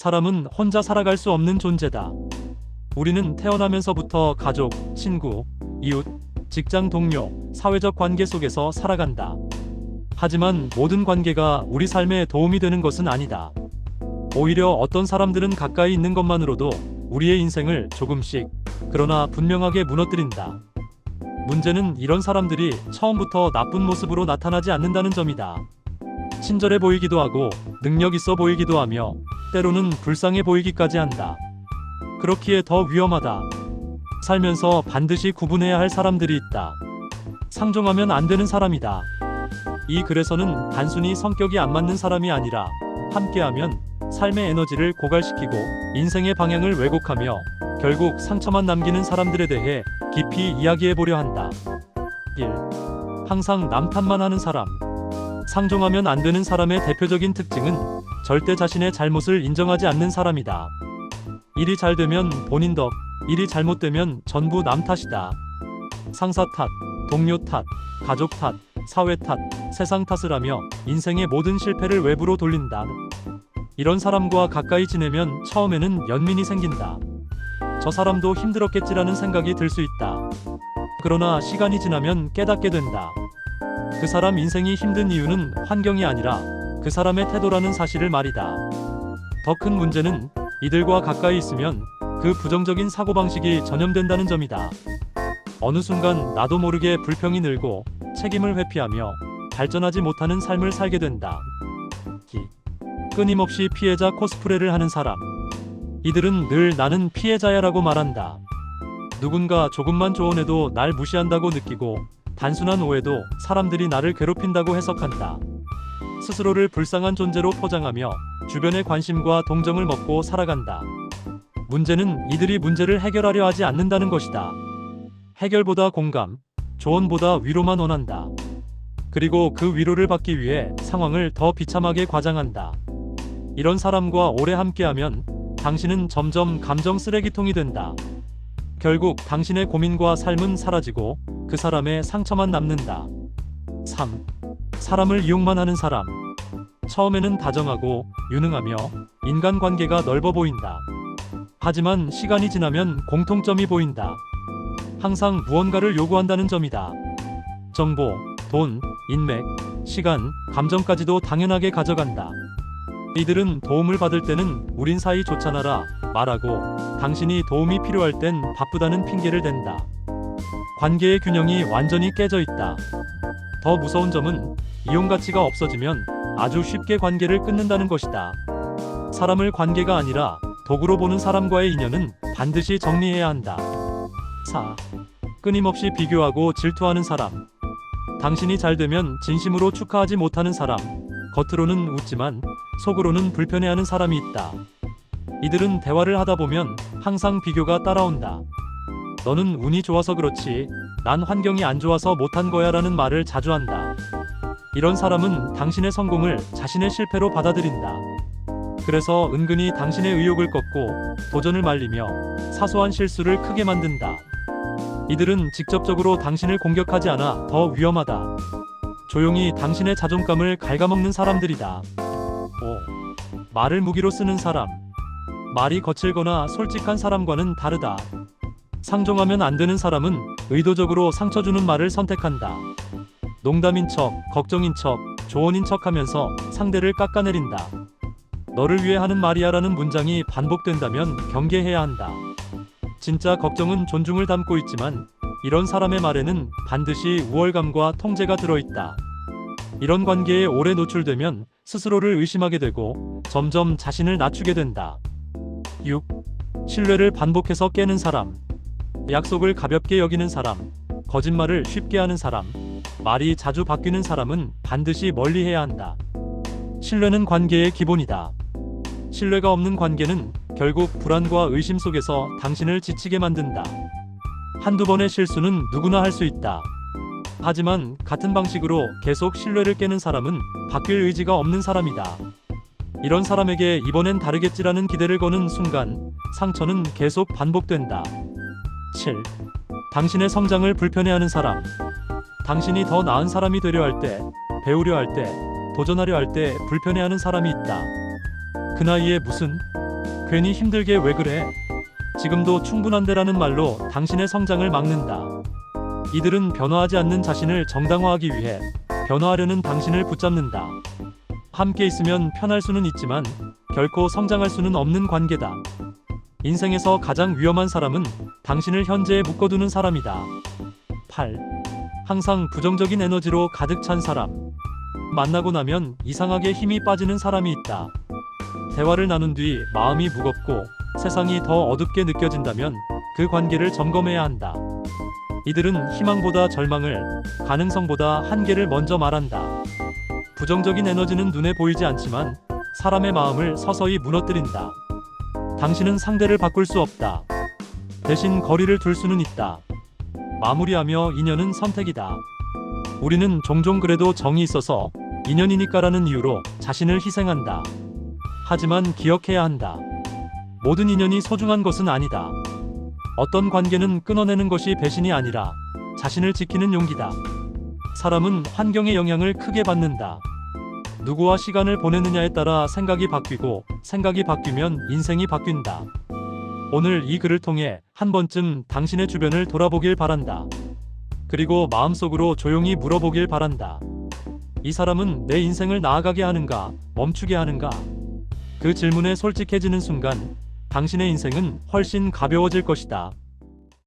사람은 혼자 살아갈 수 없는 존재다. 우리는 태어나면서부터 가족, 친구, 이웃, 직장 동료, 사회적 관계 속에서 살아간다. 하지만 모든 관계가 우리 삶에 도움이 되는 것은 아니다. 오히려 어떤 사람들은 가까이 있는 것만으로도 우리의 인생을 조금씩, 그러나 분명하게 무너뜨린다. 문제는 이런 사람들이 처음부터 나쁜 모습으로 나타나지 않는다는 점이다. 친절해 보이기도 하고 능력 있어 보이기도 하며 때로는 불쌍해 보이기까지 한다. 그렇기에 더 위험하다. 살면서 반드시 구분해야 할 사람들이 있다. 상종하면 안 되는 사람이다. 이 글에서는 단순히 성격이 안 맞는 사람이 아니라 함께하면 삶의 에너지를 고갈시키고 인생의 방향을 왜곡하며 결국 상처만 남기는 사람들에 대해 깊이 이야기해보려 한다. 1. 항상 남 탓만 하는 사람. 상종하면 안 되는 사람의 대표적인 특징은 절대 자신의 잘못을 인정하지 않는 사람이다. 일이 잘 되면 본인 덕, 일이 잘못되면 전부 남 탓이다. 상사 탓, 동료 탓, 가족 탓, 사회 탓, 세상 탓을 하며 인생의 모든 실패를 외부로 돌린다. 이런 사람과 가까이 지내면 처음에는 연민이 생긴다. 저 사람도 힘들었겠지라는 생각이 들 수 있다. 그러나 시간이 지나면 깨닫게 된다. 그 사람 인생이 힘든 이유는 환경이 아니라 그 사람의 태도라는 사실을 말이다. 더 큰 문제는 이들과 가까이 있으면 그 부정적인 사고방식이 전염된다는 점이다. 어느 순간 나도 모르게 불평이 늘고 책임을 회피하며 발전하지 못하는 삶을 살게 된다. 끊임없이 피해자 코스프레를 하는 사람. 이들은 늘 나는 피해자야라고 말한다. 누군가 조금만 조언해도 날 무시한다고 느끼고 단순한 오해도 사람들이 나를 괴롭힌다고 해석한다. 스스로를 불쌍한 존재로 포장하며 주변의 관심과 동정을 먹고 살아간다. 문제는 이들이 문제를 해결하려 하지 않는다는 것이다. 해결보다 공감, 조언보다 위로만 원한다. 그리고 그 위로를 받기 위해 상황을 더 비참하게 과장한다. 이런 사람과 오래 함께하면 당신은 점점 감정 쓰레기통이 된다. 결국 당신의 고민과 삶은 사라지고 그 사람의 상처만 남는다. 3. 사람을 이용만 하는 사람. 처음에는 다정하고 유능하며 인간관계가 넓어 보인다. 하지만 시간이 지나면 공통점이 보인다. 항상 무언가를 요구한다는 점이다. 정보, 돈, 인맥, 시간, 감정까지도 당연하게 가져간다. 이들은 도움을 받을 때는 우린 사이 좋잖아라 말하고 당신이 도움이 필요할 땐 바쁘다는 핑계를 댄다. 관계의 균형이 완전히 깨져 있다. 더 무서운 점은 이용 가치가 없어지면 아주 쉽게 관계를 끊는다는 것이다. 사람을 관계가 아니라 도구로 보는 사람과의 인연은 반드시 정리해야 한다. 4. 끊임없이 비교하고 질투하는 사람. 당신이 잘 되면 진심으로 축하하지 못하는 사람. 겉으로는 웃지만 속으로는 불편해하는 사람이 있다. 이들은 대화를 하다 보면 항상 비교가 따라온다. 너는 운이 좋아서 그렇지, 난 환경이 안 좋아서 못한 거야 라는 말을 자주 한다. 이런 사람은 당신의 성공을 자신의 실패로 받아들인다. 그래서 은근히 당신의 의욕을 꺾고 도전을 말리며 사소한 실수를 크게 만든다. 이들은 직접적으로 당신을 공격하지 않아 더 위험하다. 조용히 당신의 자존감을 갉아먹는 사람들이다. 5. 말을 무기로 쓰는 사람. 말이 거칠거나 솔직한 사람과는 다르다. 상종하면 안 되는 사람은 의도적으로 상처 주는 말을 선택한다. 농담인 척, 걱정인 척, 조언인 척 하면서 상대를 깎아내린다. 너를 위해 하는 말이야 라는 문장이 반복된다면 경계해야 한다. 진짜 걱정은 존중을 담고 있지만 이런 사람의 말에는 반드시 우월감과 통제가 들어있다. 이런 관계에 오래 노출되면 스스로를 의심하게 되고 점점 자신을 낮추게 된다. 6. 신뢰를 반복해서 깨는 사람. 약속을 가볍게 여기는 사람, 거짓말을 쉽게 하는 사람, 말이 자주 바뀌는 사람은 반드시 멀리해야 한다. 신뢰는 관계의 기본이다. 신뢰가 없는 관계는 결국 불안과 의심 속에서 당신을 지치게 만든다. 한두 번의 실수는 누구나 할 수 있다. 하지만 같은 방식으로 계속 신뢰를 깨는 사람은 바뀔 의지가 없는 사람이다. 이런 사람에게 이번엔 다르겠지라는 기대를 거는 순간 상처는 계속 반복된다. 7. 당신의 성장을 불편해하는 사람. 당신이 더 나은 사람이 되려 할 때, 배우려 할 때, 도전하려 할 때 불편해하는 사람이 있다. 그 나이에 무슨 괜히 힘들게 왜 그래? 지금도 충분한데라는 말로 당신의 성장을 막는다. 이들은 변화하지 않는 자신을 정당화하기 위해 변화하려는 당신을 붙잡는다. 함께 있으면 편할 수는 있지만 결코 성장할 수는 없는 관계다. 인생에서 가장 위험한 사람은 당신을 현재에 묶어두는 사람이다. 8. 항상 부정적인 에너지로 가득 찬 사람. 만나고 나면 이상하게 힘이 빠지는 사람이 있다. 대화를 나눈 뒤 마음이 무겁고 세상이 더 어둡게 느껴진다면 그 관계를 점검해야 한다. 이들은 희망보다 절망을, 가능성보다 한계를 먼저 말한다. 부정적인 에너지는 눈에 보이지 않지만 사람의 마음을 서서히 무너뜨린다. 당신은 상대를 바꿀 수 없다. 대신 거리를 둘 수는 있다. 마무리하며 인연은 선택이다. 우리는 종종 그래도 정이 있어서 인연이니까라는 이유로 자신을 희생한다. 하지만 기억해야 한다. 모든 인연이 소중한 것은 아니다. 어떤 관계는 끊어내는 것이 배신이 아니라 자신을 지키는 용기다. 사람은 환경의 영향을 크게 받는다. 누구와 시간을 보내느냐에 따라 생각이 바뀌고 생각이 바뀌면 인생이 바뀐다. 오늘 이 글을 통해 한 번쯤 당신의 주변을 돌아보길 바란다. 그리고 마음속으로 조용히 물어보길 바란다. 이 사람은 내 인생을 나아가게 하는가, 멈추게 하는가? 그 질문에 솔직해지는 순간 당신의 인생은 훨씬 가벼워질 것이다.